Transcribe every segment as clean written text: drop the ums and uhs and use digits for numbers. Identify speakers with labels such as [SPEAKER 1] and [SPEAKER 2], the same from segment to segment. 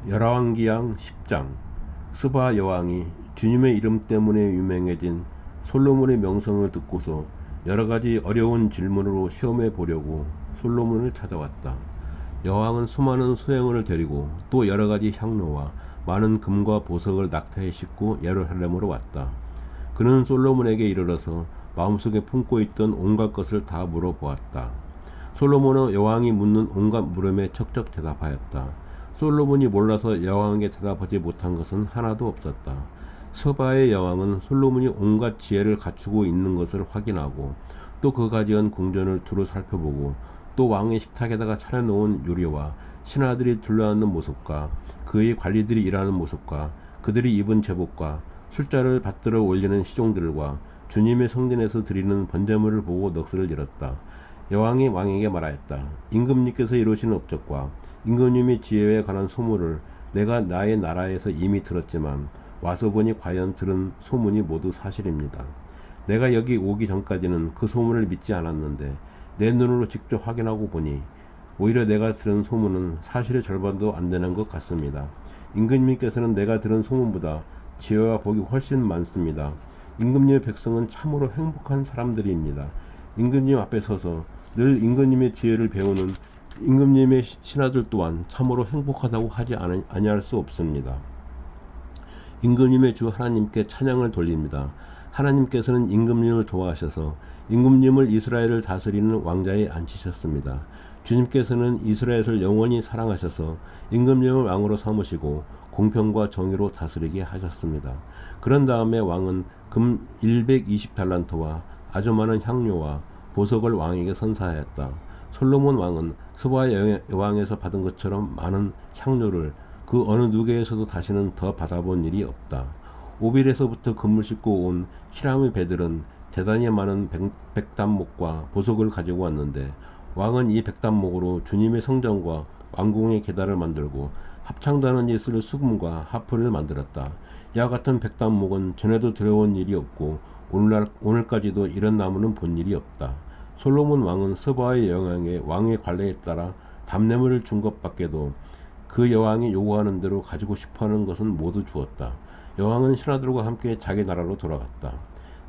[SPEAKER 1] 열왕기상 10장. 스바 여왕이 주님의 이름 때문에 유명해진 솔로몬의 명성을 듣고서 여러가지 어려운 질문으로 시험해 보려고 솔로몬을 찾아왔다. 여왕은 수많은 수행원을 데리고 또 여러가지 향료와 많은 금과 보석을 낙타에 싣고 예루살렘으로 왔다. 그는 솔로몬에게 이르러서 마음속에 품고 있던 온갖 것을 다 물어보았다. 솔로몬은 여왕이 묻는 온갖 물음에 척척 대답하였다. 솔로몬이 몰라서 여왕에게 대답하지 못한 것은 하나도 없었다. 스바의 여왕은 솔로몬이 온갖 지혜를 갖추고 있는 것을 확인하고 또 그가 지은 궁전을 두루 살펴보고 또 왕의 식탁에다가 차려놓은 요리와 신하들이 둘러앉는 모습과 그의 관리들이 일하는 모습과 그들이 입은 제복과 술자를 받들어 올리는 시종들과 주님의 성전에서 드리는 번제물을 보고 넋을 잃었다. 여왕이 왕에게 말하였다. 임금님께서 이루신 업적과 임금님의 지혜에 관한 소문을 내가 나의 나라에서 이미 들었지만 와서 보니 과연 들은 소문이 모두 사실입니다. 내가 여기 오기 전까지는 그 소문을 믿지 않았는데 내 눈으로 직접 확인하고 보니 오히려 내가 들은 소문은 사실의 절반도 안 되는 것 같습니다. 임금님께서는 내가 들은 소문보다 지혜와 복이 훨씬 많습니다. 임금님의 백성은 참으로 행복한 사람들입니다. 임금님 앞에 서서 늘 임금님의 지혜를 배우는 임금님의 신하들 또한 참으로 행복하다고 하지 아니할 수 없습니다. 임금님의 주 하나님께 찬양을 돌립니다. 하나님께서는 임금님을 좋아하셔서 임금님을 이스라엘을 다스리는 왕자에 앉히셨습니다. 주님께서는 이스라엘을 영원히 사랑하셔서 임금님을 왕으로 삼으시고 공평과 정의로 다스리게 하셨습니다. 그런 다음에 왕은 금 120달란트와 아주 많은 향료와 보석을 왕에게 선사하였다. 솔로몬 왕은 스바 여왕에서 받은 것처럼 많은 향료를 그 어느 누구에서도 다시는 더 받아본 일이 없다. 오빌에서부터 금을 싣고 온 히람의 배들은 대단히 많은 백단목과 보석을 가지고 왔는데 왕은 이 백단목으로 주님의 성전과 왕궁의 계단을 만들고 합창단은 예술의 수금과 하프를 만들었다. 이와 같은 백단목은 전에도 들어온 일이 없고 오늘까지도 이런 나무는 본 일이 없다. 솔로몬 왕은 스바의 여왕의 왕의 관례에 따라 담례물을 준 것밖에도 그 여왕이 요구하는 대로 가지고 싶어하는 것은 모두 주었다. 여왕은 신하들과 함께 자기 나라로 돌아갔다.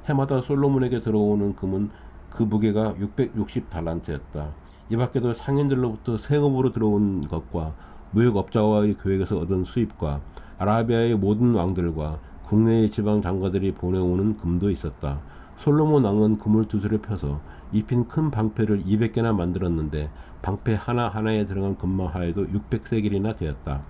[SPEAKER 1] 해마다 솔로몬에게 들어오는 금은 그 무게가 660달란트였다. 이 밖에도 상인들로부터 세금으로 들어온 것과 무역업자와의 교역에서 얻은 수입과 아라비아의 모든 왕들과 국내의 지방 장관들이 보내오는 금도 있었다. 솔로몬 왕은 금을 두드려 펴서 입힌 큰 방패를 200개나 만들었는데 방패 하나하나에 들어간 금만 하여도 600세겔이나 되었다.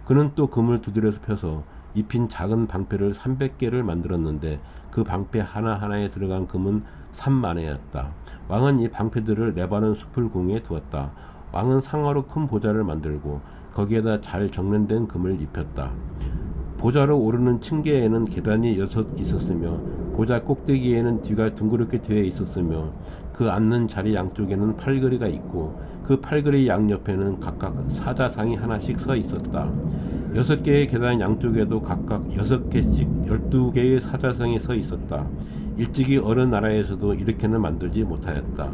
[SPEAKER 1] 그는 또 금을 두드려 펴서 입힌 작은 방패를 300개를 만들었는데 그 방패 하나하나에 들어간 금은 3만회였다. 왕은 이 방패들을 레바논 숲을 공에 두었다. 왕은 상아로 큰 보좌를 만들고 거기에다 잘 정련된 금을 입혔다. 보좌로 오르는 층계에는 계단이 6 있었으며 보좌 꼭대기에는 뒤가 둥그렇게 되어 있었으며 그 앉는 자리 양쪽에는 팔걸이가 있고 그 팔걸이 양옆에는 각각 사자상이 하나씩 서 있었다. 6개의 계단 양쪽에도 각각 6개씩 12개의 사자상이 서 있었다. 일찍이 어느 나라에서도 이렇게는 만들지 못하였다.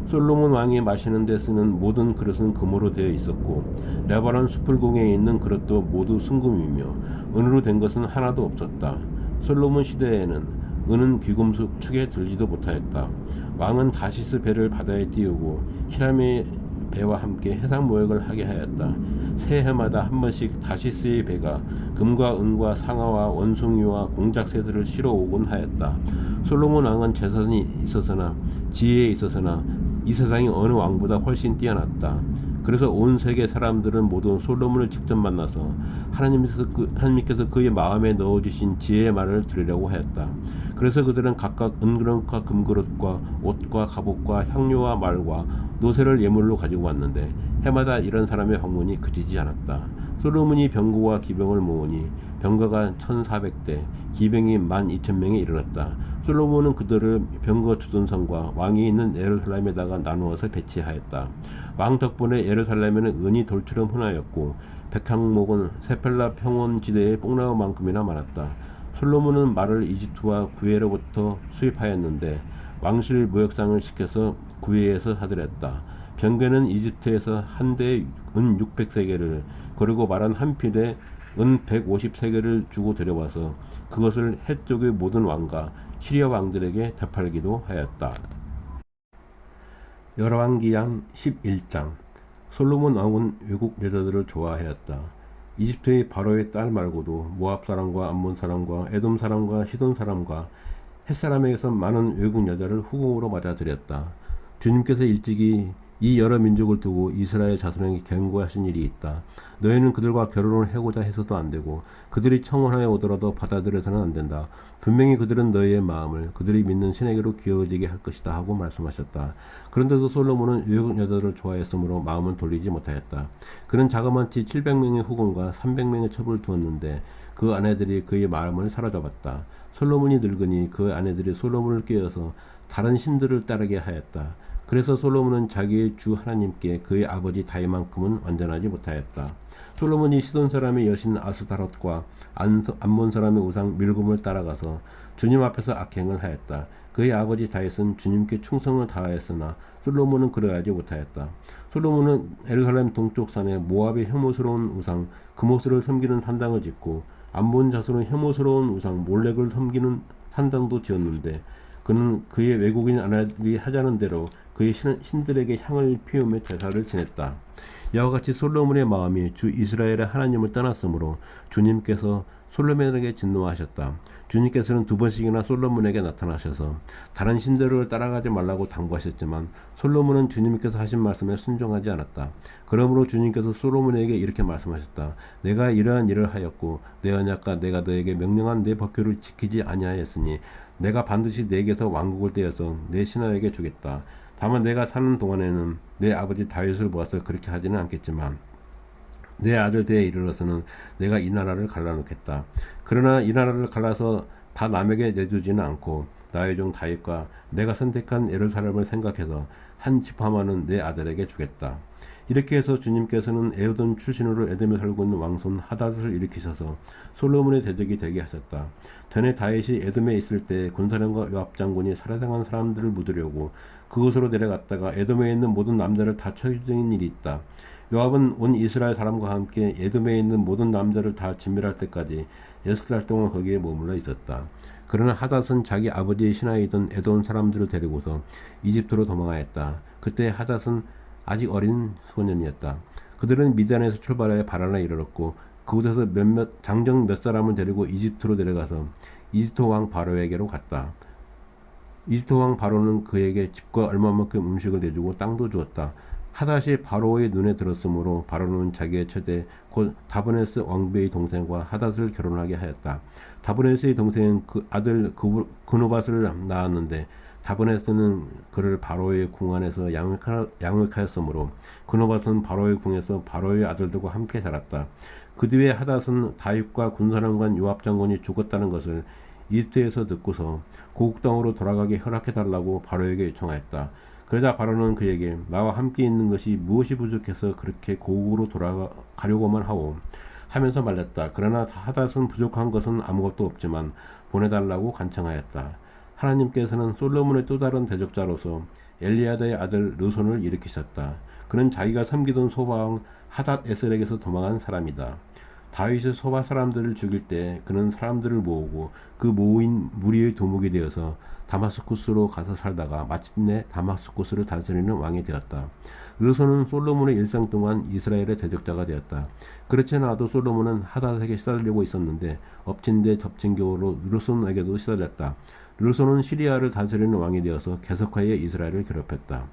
[SPEAKER 1] 솔로몬 왕이 마시는 데 쓰는 모든 그릇은 금으로 되어 있었고 레바논 숲을공에 있는 그릇도 모두 순금이며 은으로 된 것은 하나도 없었다. 솔로몬 시대에는 은은 귀금속 축에 들지도 못하였다. 왕은 다시스 배를 바다에 띄우고 히람의 배와 함께 해상 모역을 하게 하였다. 새해마다 한 번씩 다시스의 배가 금과 은과 상아와 원숭이와 공작새들을 실어 오곤 하였다. 솔로몬 왕은 재산이 있었으나 지혜에 있었으나 이 세상이 어느 왕보다 훨씬 뛰어났다. 그래서 온 세계 사람들은 모두 솔로몬을 직접 만나서 하나님께서 그의 마음에 넣어주신 지혜의 말을 들으려고 하였다. 그래서 그들은 각각 은그릇과 금그릇과 옷과 갑옷과 향료와 말과 노새를 예물로 가지고 왔는데 해마다 이런 사람의 방문이 그치지 않았다. 솔로몬이 병거와 기병을 모으니 병거가 1400대, 기병이 12,000명에 이르렀다. 솔로몬은 그들을 병거 주둔성과 왕이 있는 예루살렘에다가 나누어서 배치하였다. 왕 덕분에 예루살렘에는 은이 돌처럼 흔하였고 백항목은 세펠라 평원지대의 뽕나무만큼이나 많았다. 솔로몬은 말을 이집트와 구웨로부터 수입하였는데 왕실 무역상을 시켜서 구웨에서 사들였다. 병거는 이집트에서 한 대에 은 600세겔을 그리고 말한 한 필에 은 150세겔을 주고 데려와서 그것을 해쪽의 모든 왕과 시리아 왕들에게 되팔기도 하였다. 열왕기상 11장. 솔로몬 왕은 외국 여자들을 좋아하였다. 이집트의 바로의 딸 말고도 모압 사람과 암몬 사람과 에돔 사람과 시돈 사람과 헷 사람에게서 많은 외국 여자를 후궁으로 맞아들였다. 주님께서 일찍이 이 여러 민족을 두고 이스라엘 자손에게 경고하신 일이 있다. 너희는 그들과 결혼을 해고자 해서도 안 되고 그들이 청혼하여 오더라도 받아들여서는 안 된다. 분명히 그들은 너희의 마음을 그들이 믿는 신에게로 기어지게 할 것이다 하고 말씀하셨다. 그런데도 솔로몬은 외국 여자들을 좋아했으므로 마음을 돌리지 못하였다. 그는 자그마치 700명의 후궁과 300명의 첩을 두었는데 그 아내들이 그의 마음을 사로잡았다. 솔로몬이 늙으니 그 아내들이 솔로몬을 깨어서 다른 신들을 따르게 하였다. 그래서 솔로몬은 자기의 주 하나님께 그의 아버지 다윗만큼은 완전하지 못하였다. 솔로몬이 시돈 사람의 여신 아스타롯과 암몬 사람의 우상 밀곰을 따라가서 주님 앞에서 악행을 하였다. 그의 아버지 다윗은 주님께 충성을 다하였으나 솔로몬은 그러하지 못하였다. 솔로몬은 예루살렘 동쪽 산에 모압의 혐오스러운 우상 그모스를 섬기는 산당을 짓고 암몬 자손은 혐오스러운 우상 몰렉을 섬기는 산당도 지었는데 그는 그의 외국인 아내들이 하자는 대로 그의 신들에게 향을 피우며 제사를 지냈다. 이와 같이 솔로몬의 마음이 주 이스라엘의 하나님을 떠났으므로 주님께서 솔로몬에게 진노하셨다. 주님께서는 2번씩이나 솔로몬에게 나타나셔서 다른 신들을 따라가지 말라고 당부하셨지만 솔로몬은 주님께서 하신 말씀에 순종하지 않았다. 그러므로 주님께서 솔로몬에게 이렇게 말씀하셨다. 내가 이러한 일을 하였고 내 언약과 내가 너에게 명령한 내 법규를 지키지 아니하였으니 내가 반드시 내게서 왕국을 떼어서 내 신하에게 주겠다. 다만 내가 사는 동안에는 내 아버지 다윗을 모아서 그렇게 하지는 않겠지만 내 아들 때에 이르러서는 내가 이 나라를 갈라놓겠다. 그러나 이 나라를 갈라서 다 남에게 내주지는 않고 나의 종 다윗과 내가 선택한 예루살렘을 생각해서 한 지파만은 내 아들에게 주겠다. 이렇게 해서 주님께서는 에돔 출신으로 에돔에 살고 있는 왕손 하닷을 일으키셔서 솔로몬의 대적이 되게 하셨다. 전에 다윗이 에돔에 있을 때 군사령과 요압 장군이 살해당한 사람들을 묻으려고 그곳으로 내려갔다가 에돔에 있는 모든 남자를 다 쳐죽인 일이 있다. 요압은 온 이스라엘 사람과 함께 에돔에 있는 모든 남자를 다 진멸할 때까지 6달 동안 거기에 머물러 있었다. 그러나 하닷은 자기 아버지의 신하이던 에돔 사람들을 데리고서 이집트로 도망하였다. 그때 하닷은 아직 어린 소년이었다. 그들은 미디안에서 출발하여 바란에 이르렀고 그곳에서 장정 몇 사람을 데리고 이집트로 내려가서 이집트 왕 바로에게로 갔다. 이집트 왕 바로는 그에게 집과 얼마만큼 음식을 내주고 땅도 주었다. 하닷이 바로의 눈에 들었으므로 바로는 자기의 처제 곧 다브네스 왕비의 동생과 하닷을 결혼하게 하였다. 다브네스의 동생은 그 아들 그노밧을 낳았는데 다브네스는 그를 바로의 궁 안에서 양육하였으므로 그노밧은 바로의 궁에서 바로의 아들들과 함께 자랐다. 그 뒤에 하닷은 다윗과 군사령관 요압 장군이 죽었다는 것을 이집트에서 듣고서 고국 땅으로 돌아가게 허락해달라고 바로에게 요청하였다. 그러자 바로는 그에게 나와 함께 있는 것이 무엇이 부족해서 그렇게 고국으로 돌아가려고만 하오 하면서 말렸다. 그러나 하닷은 부족한 것은 아무것도 없지만 보내달라고 간청하였다. 하나님께서는 솔로몬의 또 다른 대적자로서 엘리아다의 아들 르손을 일으키셨다. 그는 자기가 섬기던 소바왕 하닷 에셀에게서 도망한 사람이다. 다윗이 소바 사람들을 죽일 때 그는 사람들을 모으고 그 모인 무리의 도목이 되어서 다마스쿠스로 가서 살다가 마침내 다마스쿠스를 다스리는 왕이 되었다. 르손은 솔로몬의 일생 동안 이스라엘의 대적자가 되었다. 그렇지 않아도 솔로몬은 하닷에게 시달리고 있었는데 엎친 데 덮친 격으로 르손에게도 시달렸다. 르손은 시리아를 다스리는 왕이 되어서 계속하여 이스라엘을 괴롭혔다.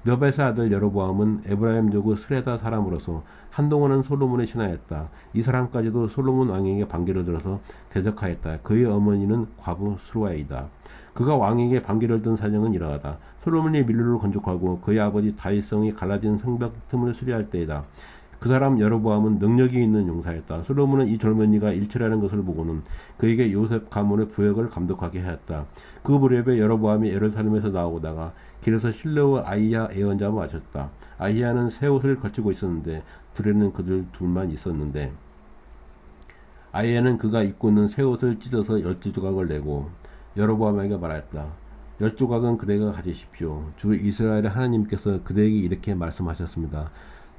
[SPEAKER 1] 느밧의 아들 여로보암은 에브라임족의 스레다 사람으로서 한동안은 솔로몬의 신하였다. 이 사람까지도 솔로몬 왕에게 반기를 들어서 대적하였다. 그의 어머니는 과부 수르와이다. 그가 왕에게 반기를 든 사정은 이러하다. 솔로몬이 밀로를 건축하고 그의 아버지 다윗성이 갈라진 성벽 틈을 수리할 때이다. 그 사람 여로보암은 능력이 있는 용사였다. 솔로몬은 이 젊은이가 일처리하는 것을 보고는 그에게 요셉 가문의 부역을 감독하게 하였다. 그 무렵에 여로보암이 예루살렘에서 나오다가 길에서 실로와 아이야 예언자와 마주쳤다. 아이야는 새 옷을 걸치고 있었는데 둘에는 그들 둘만 있었는데 아이야는 그가 입고 있는 새 옷을 찢어서 12조각을 내고 여로보암에게 말하였다. 열조각은 그대가 가지십시오. 주 이스라엘의 하나님께서 그대에게 이렇게 말씀하셨습니다.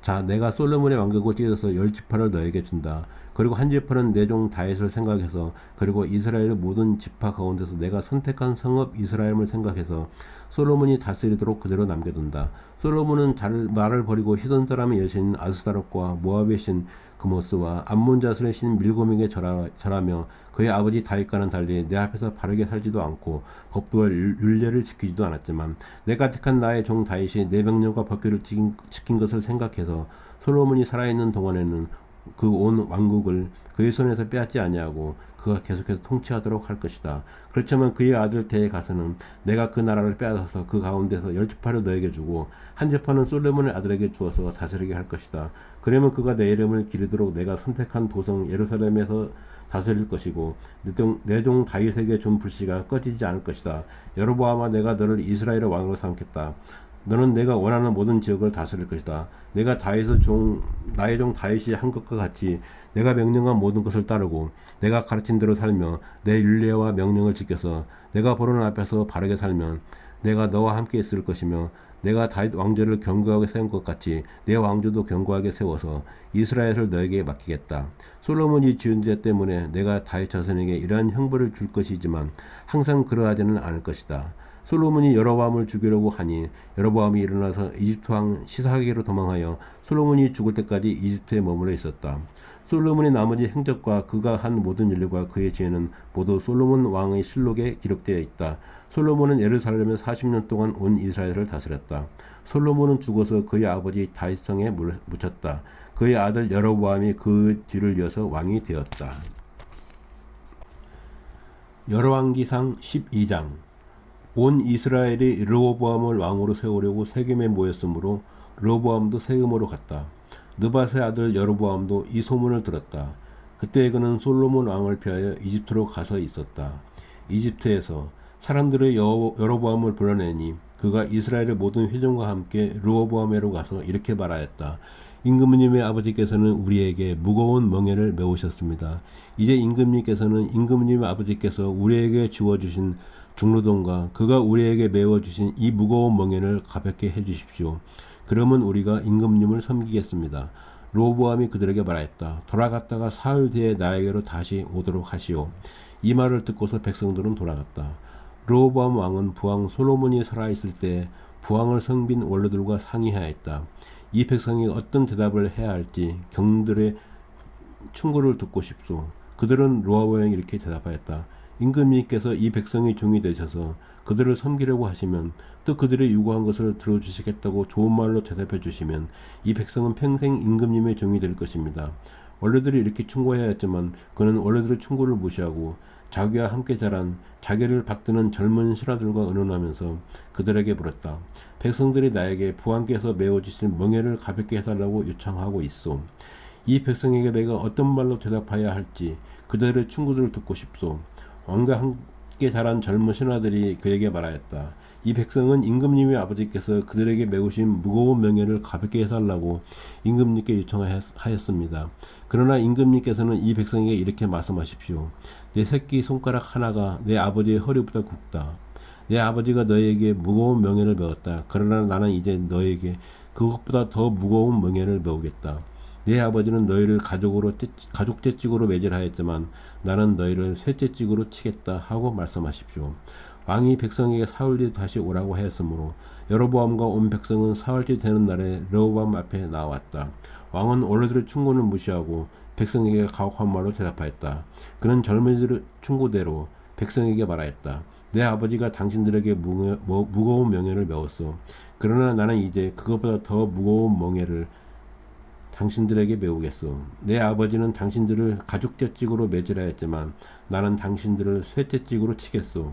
[SPEAKER 1] 자, 내가 솔로몬의 왕국을 찢어서 10지파를 너에게 준다. 그리고 한 지파는 내 종 다윗을 생각해서, 그리고 이스라엘의 모든 지파 가운데서 내가 선택한 성읍 이스라엘을 생각해서 솔로몬이 다스리도록 그대로 남겨둔다. 솔로몬은 말을 버리고 시돈 사람의 여신 아스타롯과 모압의 신 그모스와 암몬 자손의 신 밀곰에게 절하며 그의 아버지 다윗과는 달리 내 앞에서 바르게 살지도 않고 법도와 율례를 지키지도 않았지만, 내가 택한 나의 종 다윗이 내 명령과 법규를 지킨 것을 생각해서 솔로몬이 살아있는 동안에는 그 온 왕국을 그의 손에서 빼앗지 아니하고 그가 계속해서 통치하도록 할 것이다. 그렇지만 그의 아들 때에 가서는 내가 그 나라를 빼앗아서 그 가운데서 10지파를 너에게 주고 한 지파는 솔로몬의 아들에게 주어서 다스리게 할 것이다. 그러면 그가 내 이름을 기리도록 내가 선택한 도성 예루살렘에서 다스릴 것이고 내 종 다윗에게 준 불씨가 꺼지지 않을 것이다. 여로보암아, 내가 너를 이스라엘의 왕으로 삼겠다. 너는 내가 원하는 모든 지역을 다스릴 것이다. 내가 나의 종 다윗이 한 것과 같이 내가 명령한 모든 것을 따르고 내가 가르친 대로 살며 내 율례와 명령을 지켜서 내가 보는 앞에서 바르게 살면 내가 너와 함께 있을 것이며, 내가 다윗 왕조를 견고하게 세운 것 같이 내 왕조도 견고하게 세워서 이스라엘을 너에게 맡기겠다. 솔로몬이 지은 죄 때문에 내가 다윗 자손에게 이러한 형벌을 줄 것이지만 항상 그러하지는 않을 것이다. 솔로몬이 여로보암을 죽이려고 하니 여로보암이 일어나서 이집트 왕 시사기로 도망하여 솔로몬이 죽을 때까지 이집트에 머물러 있었다. 솔로몬의 나머지 행적과 그가 한 모든 일과 그의 지혜는 모두 솔로몬 왕의 실록에 기록되어 있다. 솔로몬은 예루살렘에 40년 동안 온 이스라엘을 다스렸다. 솔로몬은 죽어서 그의 아버지 다윗성에 묻혔다. 그의 아들 여로보암이 그 뒤를 이어서 왕이 되었다. 여로왕기상 12장. 온 이스라엘이 르호보암을 왕으로 세우려고 세겜에 모였으므로 르호보암도 세겜으로 갔다. 느밧의 아들 여로보암도 이 소문을 들었다. 그때 그는 솔로몬 왕을 피하여 이집트로 가서 있었다. 이집트에서 사람들의 여로보암을 불러내니 그가 이스라엘의 모든 회중과 함께 르호보암에로 가서 이렇게 말하였다. 임금님의 아버지께서는 우리에게 무거운 멍에를 메우셨습니다. 이제 임금님께서는 임금님의 아버지께서 우리에게 지워주신 중루동과 그가 우리에게 메워주신 이 무거운 멍에를 가볍게 해주십시오. 그러면 우리가 임금님을 섬기겠습니다. 르호보암이 그들에게 말하였다. 돌아갔다가 사흘 뒤에 나에게로 다시 오도록 하시오. 이 말을 듣고서 백성들은 돌아갔다. 르호보암 왕은 부왕 솔로몬이 살아있을 때 부왕을 섬긴 원로들과 상의하였다. 이 백성이 어떤 대답을 해야 할지 경들의 충고를 듣고 싶소. 그들은 르호보암에게 이렇게 대답하였다. 임금님께서 이 백성의 종이 되셔서 그들을 섬기려고 하시면, 또 그들의 요구한 것을 들어주시겠다고 좋은 말로 대답해 주시면 이 백성은 평생 임금님의 종이 될 것입니다. 원로들이 이렇게 충고해야 했지만 그는 원로들의 충고를 무시하고 자기와 함께 자란 자기를 받드는 젊은 신하들과 의논하면서 그들에게 물었다. 백성들이 나에게 부왕께서 메워주신 멍에를 가볍게 해달라고 요청하고 있소. 이 백성에게 내가 어떤 말로 대답해야 할지 그들의 충고를 듣고 싶소. 왕과 함께 자란 젊은 신하들이 그에게 말하였다. 이 백성은 임금님의 아버지께서 그들에게 메우신 무거운 명예를 가볍게 해달라고 임금님께 요청하였습니다. 그러나 임금님께서는 이 백성에게 이렇게 말씀하십시오. 내 새끼 손가락 하나가 내 아버지의 허리보다 굵다. 내 아버지가 너에게 무거운 명예를 메웠다. 그러나 나는 이제 너에게 그것보다 더 무거운 명예를 메우겠다. 내 아버지는 너희를 가족제직으로 매질하였지만 나는 너희를 셋째직으로 치겠다 하고 말씀하십시오. 왕이 백성에게 사흘 뒤 다시 오라고 하였으므로 여로보암과 온 백성은 사흘째 되는 날에 르호보암 앞에 나왔다. 왕은 원로들의 충고는 무시하고 백성에게 가혹한 말로 대답하였다. 그는 젊은이들의 충고대로 백성에게 말하였다. 내 아버지가 당신들에게 무거운 명예를 메웠소. 그러나 나는 이제 그것보다 더 무거운 멍에를 당신들에게 메우겠소. 내 아버지는 당신들을 가족제직으로 매질하였지만 나는 당신들을 셋째직으로 치겠소.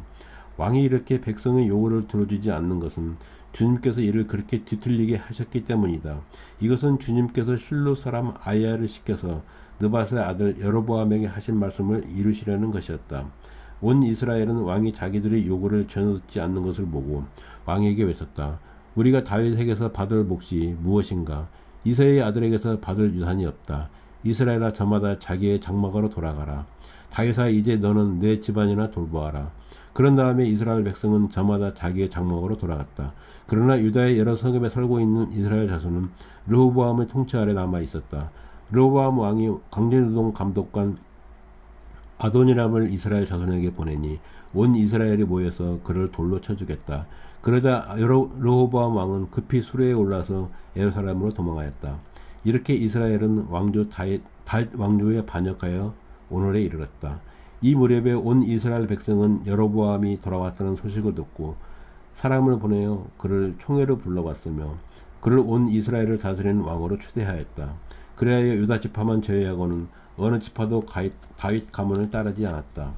[SPEAKER 1] 왕이 이렇게 백성의 요구를 들어주지 않는 것은 주님께서 이를 그렇게 뒤틀리게 하셨기 때문이다. 이것은 주님께서 실로 사람 아이야를 시켜서 느밧의 아들 여로보암에게 하신 말씀을 이루시려는 것이었다. 온 이스라엘은 왕이 자기들의 요구를 전혀 듣지 않는 것을 보고 왕에게 외쳤다. 우리가 다윗에게서 받을 몫이 무엇인가? 이새의 아들에게서 받을 유산이 없다. 이스라엘아, 저마다 자기의 장막으로 돌아가라. 다윗아, 이제 너는 내 집안이나 돌보아라. 그런 다음에 이스라엘 백성은 저마다 자기의 장막으로 돌아갔다. 그러나 유다의 여러 성읍에 살고 있는 이스라엘 자손은 르호보암의 통치 아래 남아 있었다. 르호보암 왕이 강제노동 감독관 아도니람을 이스라엘 자손에게 보내니 온 이스라엘이 모여서 그를 돌로 쳐 죽였다. 그러자 르호보암 왕은 급히 수레에 올라서 예루살렘으로 도망하였다. 이렇게 이스라엘은 왕조 다윗 왕조에 반역하여 오늘에 이르렀다. 이 무렵에 온 이스라엘 백성은 여로보암이 돌아왔다는 소식을 듣고 사람을 보내어 그를 총회로 불러왔으며 그를 온 이스라엘을 다스리는 왕으로 추대하였다. 그리하여 유다 지파만 제외하고는 어느 지파도 다윗 가문을 따르지 않았다.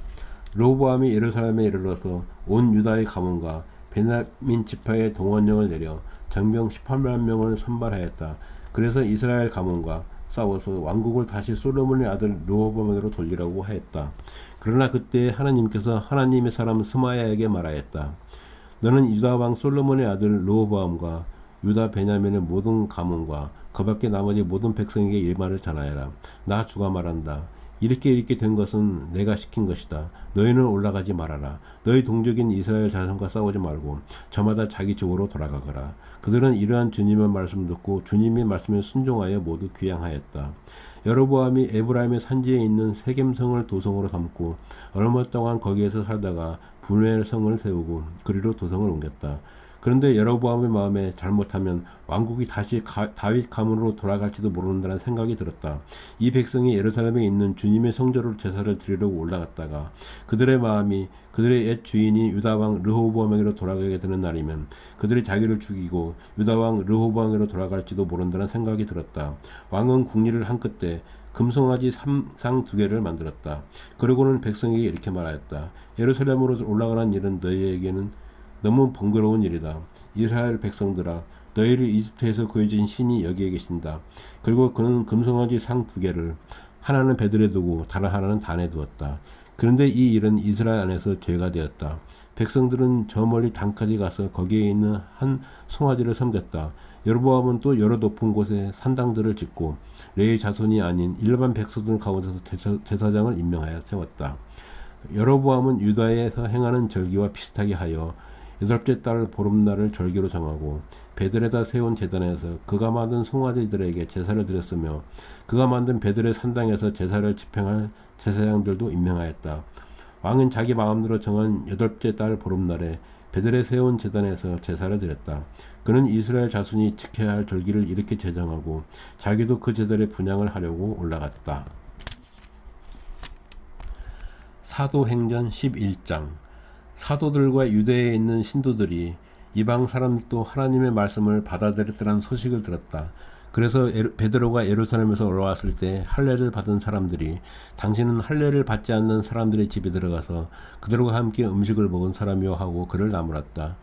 [SPEAKER 1] 르호보암이 예루살렘에 이르러서 온 유다의 가문과 베냐민 지파의 동원령을 내려 정병 18만 명을 선발하였다. 그래서 이스라엘 가문과 싸워서 왕국을 다시 솔로몬의 아들 르호보암에게로 돌리라고 하였다. 그러나 그때 하나님께서 하나님의 사람 스마야에게 말하였다. 너는 유다 왕 솔로몬의 아들 르호보암과 유다 베냐민의 모든 가문과 그 밖에 나머지 모든 백성에게 이 말을 전하여라. 나 주가 말한다. 이렇게 된 것은 내가 시킨 것이다. 너희는 올라가지 말아라. 너희 동족인 이스라엘 자손과 싸우지 말고 저마다 자기 집으로 돌아가거라. 그들은 이러한 주님의 말씀을 듣고 주님의 말씀에 순종하여 모두 귀향하였다. 여로보암이 에브라임의 산지에 있는 세겜성을 도성으로 삼고 얼마 동안 거기에서 살다가 분회의 성을 세우고 그리로 도성을 옮겼다. 그런데 여로보암의 마음에 잘못하면 왕국이 다시 다윗 가문으로 돌아갈지도 모른다는 생각이 들었다. 이 백성이 예루살렘에 있는 주님의 성전으로 제사를 드리려고 올라갔다가 그들의 마음이 그들의 옛 주인이 유다왕 르호보암에게로 돌아가게 되는 날이면 그들이 자기를 죽이고 유다왕 르호보암에게로 돌아갈지도 모른다는 생각이 들었다. 왕은 궁리를 한 끝에 금송아지 상 2개를 만들었다. 그러고는 백성에게 이렇게 말하였다. 예루살렘으로 올라가는 일은 너희에게는 너무 번거로운 일이다. 이스라엘 백성들아, 너희를 이집트에서 구해준 신이 여기에 계신다. 그리고 그는 금송아지 상 2개를 하나는 베들에 두고 다른 하나는 단에 두었다. 그런데 이 일은 이스라엘 안에서 죄가 되었다. 백성들은 저 멀리 단까지 가서 거기에 있는 한 송아지를 섬겼다. 여로보암은 또 여러 높은 곳에 산당들을 짓고 레위 자손이 아닌 일반 백성들 가운데서 제사장을 임명하여 세웠다. 여로보암은 유다에서 행하는 절기와 비슷하게 하여 8째 달 보름날을 절기로 정하고 베들에다 세운 제단에서 그가 만든 송아지들에게 제사를 드렸으며 그가 만든 베들의 산당에서 제사를 집행할 제사장들도 임명하였다. 왕은 자기 마음대로 정한 8째 달 보름날에 베들에 세운 제단에서 제사를 드렸다. 그는 이스라엘 자손이 지켜야 할 절기를 이렇게 제정하고 자기도 그 제단에 분향을 하려고 올라갔다. 사도행전 11장. 사도들과 유대에 있는 신도들이 이방 사람들도 하나님의 말씀을 받아들였다는 소식을 들었다. 그래서 베드로가 예루살렘에서 올라왔을 때 할례를 받은 사람들이 당신은 할례를 받지 않는 사람들의 집에 들어가서 그들과 함께 음식을 먹은 사람이요 하고 그를 나무랐다.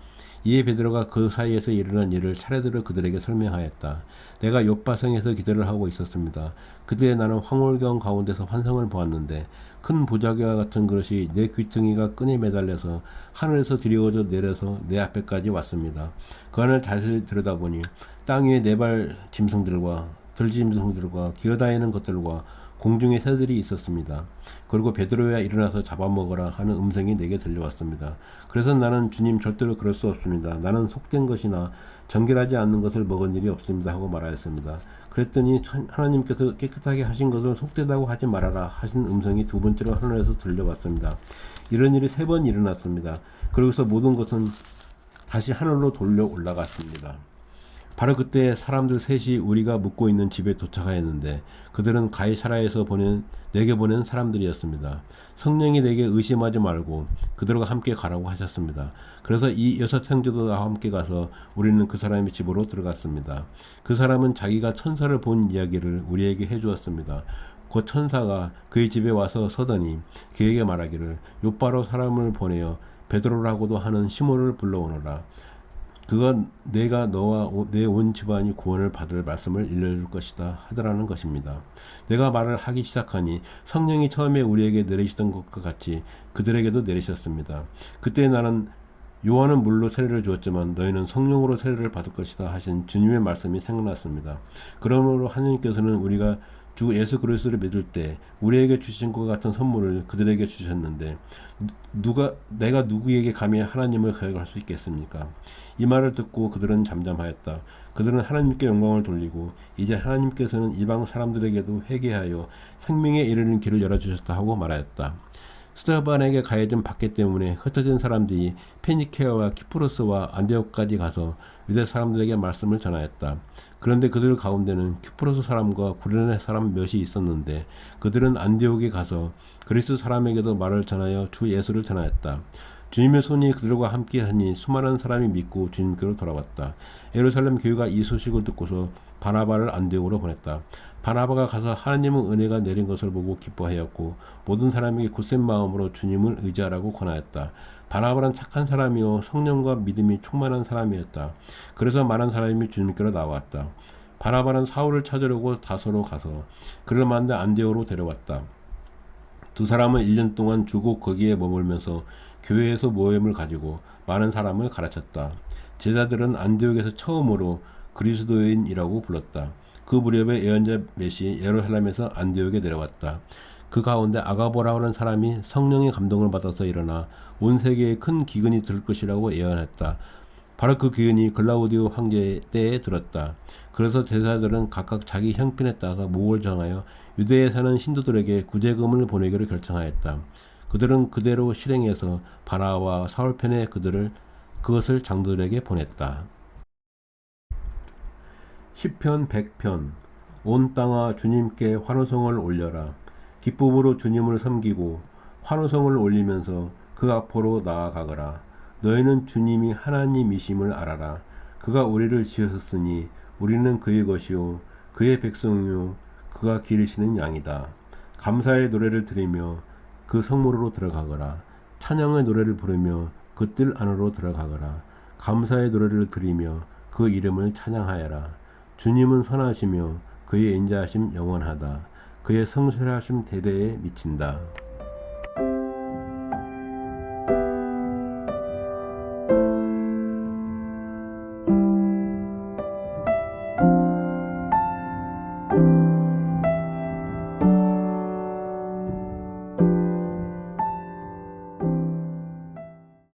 [SPEAKER 1] 이에 베드로가 그 사이에서 일어난 일을 차례대로 그들에게 설명하였다. 내가 욥바성에서 기도를 하고 있었습니다. 그때 나는 황홀경 가운데서 환상을 보았는데 큰 보자기와 같은 그릇이 내 귀퉁이가 끈에 매달려서 하늘에서 드리워져 내려서 내 앞에까지 왔습니다. 그 안을 자세히 들여다보니 땅 위에 4발 짐승들과 들짐승들과 기어다니는 것들과 공중에 새들이 있었습니다. 그리고 베드로야 일어나서 잡아먹어라 하는 음성이 내게 들려왔습니다. 그래서 나는 주님 절대로 그럴 수 없습니다. 나는 속된 것이나 정결하지 않는 것을 먹은 일이 없습니다 하고 말하였습니다. 그랬더니 하나님께서 깨끗하게 하신 것을 속되다고 하지 말아라 하신 음성이 2번째로 하늘에서 들려왔습니다. 이런 일이 3번 일어났습니다. 그러고서 모든 것은 다시 하늘로 돌려 올라갔습니다. 바로 그때 사람들 셋이 우리가 묵고 있는 집에 도착하였는데 그들은 가이사라에서 내게 보낸 사람들이었습니다. 성령이 내게 의심하지 말고 그들과 함께 가라고 하셨습니다. 그래서 이 6 형제도 나와 함께 가서 우리는 그 사람의 집으로 들어갔습니다. 그 사람은 자기가 천사를 본 이야기를 우리에게 해주었습니다. 그 천사가 그의 집에 와서 서더니 그에게 말하기를 욥바로 사람을 보내어 베드로라고도 하는 시몬을 불러오너라. 그가 내가 너와 내 온 집안이 구원을 받을 말씀을 일러줄 것이다 하더라는 것입니다. 내가 말을 하기 시작하니 성령이 처음에 우리에게 내리시던 것과 같이 그들에게도 내리셨습니다. 그때 나는 요한은 물로 세례를 주었지만 너희는 성령으로 세례를 받을 것이다 하신 주님의 말씀이 생각났습니다. 그러므로 하나님께서는 우리가 주 예수 그리스도를 믿을 때 우리에게 주신 것 같은 선물을 그들에게 주셨는데 내가 누구에게 감히 하나님을 거역할 수 있겠습니까? 이 말을 듣고 그들은 잠잠하였다. 그들은 하나님께 영광을 돌리고 이제 하나님께서는 이방 사람들에게도 회개하여 생명에 이르는 길을 열어주셨다 하고 말하였다. 스데반에게 가해진 박해 때문에 흩어진 사람들이 페니케아와 키프로스와 안디옥까지 가서 유대 사람들에게 말씀을 전하였다. 그런데 그들 가운데는 키프로스 사람과 구레네 사람 몇이 있었는데 그들은 안디옥에 가서 그리스 사람에게도 말을 전하여 주 예수를 전하였다. 주님의 손이 그들과 함께하니 수많은 사람이 믿고 주님께로 돌아왔다. 예루살렘 교회가 이 소식을 듣고서 바나바를 안디옥으로 보냈다. 바나바가 가서 하나님의 은혜가 내린 것을 보고 기뻐하였고 모든 사람에게 굳센 마음으로 주님을 의지하라고 권하였다. 바나바는 착한 사람이요 성령과 믿음이 충만한 사람이었다. 그래서 많은 사람이 주님께로 나왔다. 바나바는 사울을 찾으려고 다소로 가서 그를 만나 안디옥으로 데려왔다. 두 사람은 1년 동안 주고 거기에 머물면서 교회에서 모임을 가지고 많은 사람을 가르쳤다. 제자들은 안디옥에서 처음으로 그리스도인이라고 불렀다. 그 무렵에 예언자 맷이 예루살렘에서 안디옥에 내려왔다. 그 가운데 아가보라고 하는 사람이 성령의 감동을 받아서 일어나 온 세계에 큰 기근이 들 것이라고 예언했다. 바로 그 기근이 글라우디오 황제 때에 들었다. 그래서 제사들은 각각 자기 형편에 따라 목을 정하여 유대에 사는 신도들에게 구제금을 보내기로 결정하였다. 그들은 그대로 실행해서 바나바와 사울 편에 그것을 장로들에게 보냈다. 시편 100편. 온 땅아 주님께 환호성을 올려라. 기쁨으로 주님을 섬기고 환호성을 올리면서 그 앞으로 나아가거라. 너희는 주님이 하나님이심을 알아라. 그가 우리를 지으셨으니 우리는 그의 것이요 그의 백성이요 그가 기르시는 양이다. 감사의 노래를 드리며 그 성문으로 들어가거라. 찬양의 노래를 부르며 그 뜰 안으로 들어가거라. 감사의 노래를 드리며 그 이름을 찬양하여라. 주님은 선하시며 그의 인자하심 영원하다. 그의 성실하심 대대에 미친다.